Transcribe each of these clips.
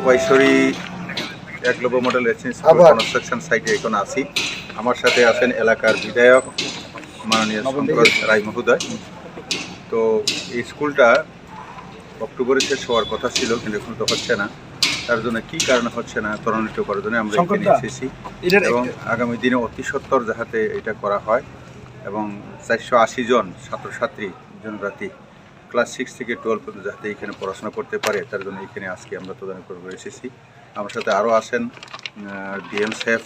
Rupaichhari Eklavya model residential construction সাইটে এখন আছি। আমার সাথে আছেন এলাকার বিধায়ক মাননীয় শঙ্কর রায় মহোদয়। তো এই স্কুলটা অক্টোবরে শেষ হওয়ার কথা ছিল, কিন্তু এখন তো হচ্ছে না। তার জন্য কী কারণে হচ্ছে না ত্বরান্বিত করার জন্য আমরা এখানে এসেছি এবং আগামী দিনে অতি সত্বর যাতে এটা করা হয় এবং 480 জন ছাত্রছাত্রী জনজাতি ক্লাস 6 থেকে 12 পর্যন্ত যাতে এখানে পড়াশোনা করতে পারে, তার জন্য এখানে আজকে আমরা তদারকি করতে এসেছি। আমার সাথে আরও আছেন ডিএম সাহেব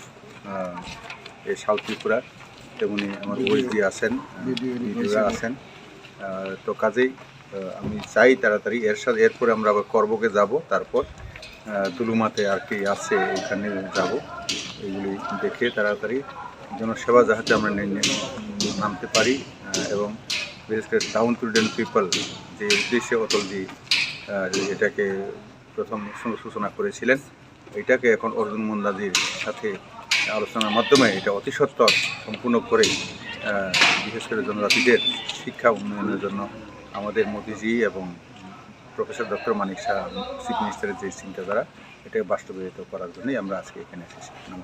এই সাউথ ত্রিপুরা, তেমনি আমার ওএসডি আছেন, বিডিওরা আছেন। তো কাজেই আমি চাই তাড়াতাড়ি এরপরে আমরা আবার করবকে যাব, তারপর তুলুমাতে আর কি আছে এখানে যাব, এগুলি দেখে তাড়াতাড়ি জনসেবা যাতে আমরা নামতে পারি এবং বিশেষ করে ডাউন টু ডেন পিপল যে উদ্দেশ্যে অটলজি এটাকে প্রথম সূচনা করেছিলেন, এটাকে এখন অর্জুন মুন্ডাজির সাথে আলোচনার মাধ্যমে এটা অতি সত্বর সম্পূর্ণ করে বিশেষ করে জনজাতিদের শিক্ষা উন্নয়নের জন্য আমাদের মোদিজি এবং প্রফেসর ডক্টর মানিক শাহ চিফ মিনিস্টারের যে চিন্তাধারা, এটাকে বাস্তবায়িত করার জন্যই আমরা আজকে এখানে এসেছি। নমস্কার।